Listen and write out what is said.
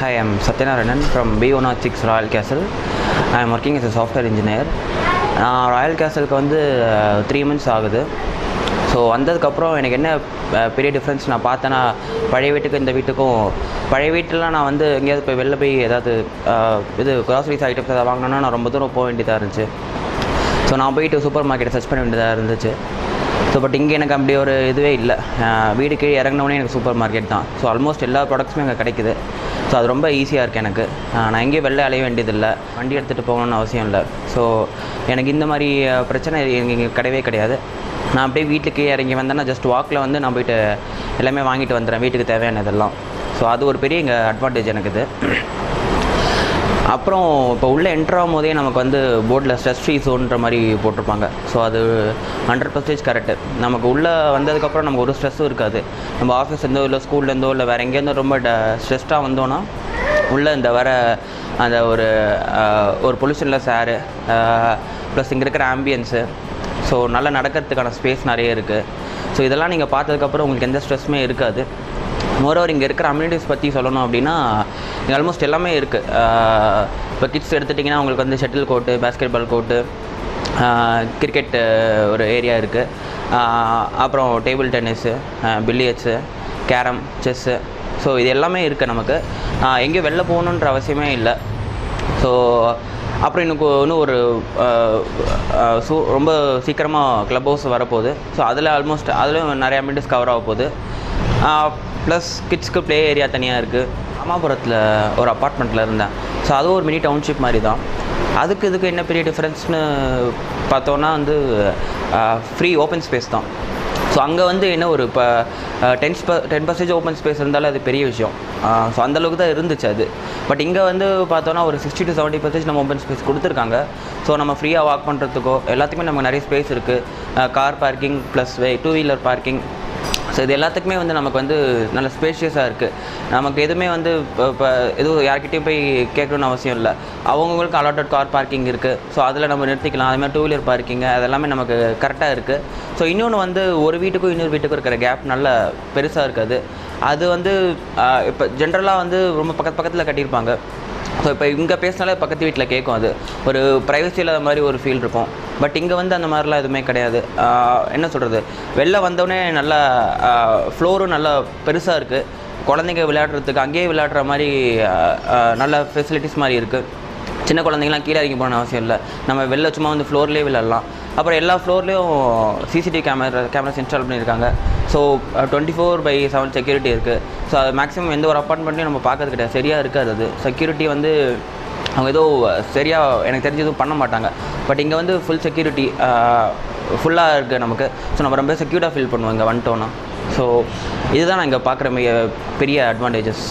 Hi, I'm Satyanarayanan from B106 Royal Castle. I'm working as a software engineer. Royal கேசலுக்கு வந்து 3 months ஆகுது. So வந்ததுக்கப்புறம் எனக்கு என்ன பெரிய டிஃப்ரென்ஸ் நான் பார்த்தேன்னா, பழைய வீட்டுக்கு இந்த வீட்டுக்கும், பழைய வீட்டிலலாம் நான் வந்து எங்கேயாவது போய் வெளில போய் ஏதாவது இது க்ராசரிஸ் ஐட்டம்ஸ் எதாவது வாங்கினோன்னா நான் ரொம்ப தூரம் போக வேண்டியதாக இருந்துச்சு. ஸோ நான் போயிட்டு சூப்பர் மார்க்கெட்டை சர்ச் பண்ண வேண்டியதாக இருந்துச்சு. ஸோ பட் இங்கே எனக்கு அப்படி ஒரு இதுவே இல்லை. வீடு கீழே இறங்கினோடனே எனக்கு சூப்பர் மார்க்கெட் தான். ஸோ ஆல்மோஸ்ட் எல்லா ப்ராடக்ட்ஸுமே அங்கே கிடைக்குது. ஸோ அது ரொம்ப ஈஸியாக இருக்குது எனக்கு. நான் எங்கேயும் வெளில அலைய வேண்டியதில்லை, வண்டி எடுத்துகிட்டு போகணுன்னு அவசியம் இல்லை. ஸோ எனக்கு இந்த மாதிரி பிரச்சனை இங்கே கிடையவே கிடையாது. நான் அப்படியே வீட்டுக்கு இறங்கி வந்தேன்னா ஜஸ்ட் வாக்கில் வந்து நான் போய்ட்டு எல்லாமே வாங்கிட்டு வந்துடுறேன், வீட்டுக்கு தேவையானதெல்லாம். ஸோ அது ஒரு பெரிய இங்கே அட்வான்டேஜ் எனக்கு இது. அப்புறம் இப்போ உள்ளே என்ட்ராகும் போதே நமக்கு வந்து போர்டில் ஸ்ட்ரெஸ் ஃப்ரீ ஸோன்ற மாதிரி போட்டிருப்பாங்க. ஸோ அது 100% கரெக்டு. நமக்கு உள்ளே வந்ததுக்கப்புறம் நமக்கு ஒரு ஸ்ட்ரெஸ்ஸும் இருக்காது. நம்ம ஆஃபீஸ்லேருந்தோ இல்லை ஸ்கூல்லேருந்தோ இல்லை வேறு எங்கேருந்தோ ரொம்ப ஸ்ட்ரெஸ்டாக வந்தோன்னா உள்ளே இந்த வர அந்த ஒரு பொல்யூஷனில் சாரு ப்ளஸ் இங்கே இருக்கிற ஆம்பியன்ஸு, ஸோ நல்லா நடக்கிறதுக்கான ஸ்பேஸ் நிறைய இருக்குது. ஸோ இதெல்லாம் நீங்கள் பார்த்ததுக்கப்புறம் உங்களுக்கு எந்த ஸ்ட்ரெஸ்ஸுமே இருக்காது. மோரோவர் இங்கே இருக்கிற அம்யூனிட்டிஸ் பற்றி சொல்லணும் அப்படின்னா, இங்கே ஆல்மோஸ்ட் எல்லாமே இருக்குது. இப்போ கிட்ஸ் எடுத்துட்டிங்கன்னா உங்களுக்கு வந்து shuttle court, basketball court, cricket ஒரு ஏரியா இருக்குது. அப்புறம் table tennis, billiards, carrom, chess, so இது எல்லாமே இருக்குது நமக்கு. எங்கேயும் வெளில போகணுன்ற அவசியமே இல்லை. ஸோ அப்புறம் இன்னும் ஒரு ரொம்ப சீக்கிரமாக க்ளப் ஹவுஸ் வரப்போகுது. ஸோ அதில் ஆல்மோஸ்ட் அதுலேயும் நிறைய அம்யூனிட்டிஸ் கவர் ஆக போகுது. ப்ளஸ் கிட்ஸ்க்கு ப்ளே ஏரியா தனியாக இருக்குது. அம்மாபுரத்தில் ஒரு அப்பார்ட்மெண்ட்டில் இருந்தேன். ஸோ அதுவும் ஒரு மினி டவுன்ஷிப் மாதிரி தான். இதுக்கு என்ன பெரிய டிஃப்ரென்ஸ்னு பார்த்தோன்னா வந்து ஃப்ரீ ஓப்பன் ஸ்பேஸ் தான். ஸோ அங்கே வந்து என்ன ஒரு இப்போ 10% ஓப்பன் ஸ்பேஸ் இருந்தாலும் அது பெரிய விஷயம். ஸோ அந்தளவுக்கு தான் இருந்துச்சு அது. பட் இங்கே வந்து பார்த்தோன்னா ஒரு 60 to 70% நம்ம ஓப்பன் ஸ்பேஸ் கொடுத்துருக்காங்க. ஸோ நம்ம ஃப்ரீயாக வாக் பண்ணுறதுக்கோ எல்லாத்துக்குமே நமக்கு நிறைய ஸ்பேஸ் இருக்குது. Car parking plus 2 wheeler parking. So இது எல்லாத்துக்குமே வந்து நமக்கு வந்து நல்ல ஸ்பேஷியஸாக இருக்குது. நமக்கு எதுவுமே வந்து இப்போ எதுவும் யார்கிட்டையும் போய் கேட்கணுன்னு அவசியம் இல்லை. அவங்களுக்கு அலாட்டட் கார் பார்க்கிங் இருக்குது. ஸோ அதில் நம்ம நிறுத்திக்கலாம். அதுமாதிரி 2 வீலர் பார்க்கிங்கு அதெல்லாமே நமக்கு கரெக்டாக இருக்குது. ஸோ இன்னொன்று வந்து ஒரு வீட்டுக்கும் இன்னொரு வீட்டுக்கும் இருக்கிற கேப் நல்ல பெருசாக இருக்காது. அது வந்து இப்போ ஜென்ரலாக வந்து ரொம்ப பக்கத்தில் கட்டியிருப்பாங்க. ஸோ இப்போ இங்கே பேசினாலே பக்கத்து வீட்டில் கேட்கும். அது ஒரு ப்ரைவசி இல்லாத மாதிரி ஒரு ஃபீல் இருக்கும். பட் இங்கே வந்து அந்த மாதிரிலாம் எதுவுமே கிடையாது. என்ன சொல்கிறது, வெளில வந்தோடனே நல்லா ஃப்ளோரும் நல்லா பெருசாக இருக்குது. குழந்தைங்க விளையாடுறதுக்கு அங்கேயே விளையாடுற மாதிரி நல்ல ஃபெசிலிட்டிஸ் மாதிரி இருக்குது. சின்ன குழந்தைங்களாம் கீழே இறங்கி போகணுன்னு அவசியம் இல்லை. நம்ம வெளில சும்மா வந்து ஃப்ளோர்லேயே விளையாடலாம். அப்புறம் எல்லா ஃப்ளோர்லேயும் CCTV கேமராஸ் இன்ஸ்டால் பண்ணியிருக்காங்க. ஸோ 24/7 செக்யூரிட்டி இருக்குது. ஸோ அது மேக்ஸிமம் எந்த ஒரு அப்பார்ட்மெண்ட்லையும் நம்ம பார்க்கறது கிடையாது. சரியாக இருக்காது அது. செக்யூரிட்டி வந்து அவங்க ஏதோ சரியாக எனக்கு தெரிஞ்சு எதுவும் பண்ண மாட்டாங்க. பட் இங்கே வந்து ஃபுல் செக்யூரிட்டி ஃபுல்லாக இருக்குது நமக்கு. ஸோ நம்ம ரொம்ப செக்யூர்டாக ஃபீல் பண்ணுவோம் இங்கே வந்துட்டோன்னா. ஸோ இதுதான் நான் இங்கே பார்க்குற பெரிய அட்வான்டேஜஸ்.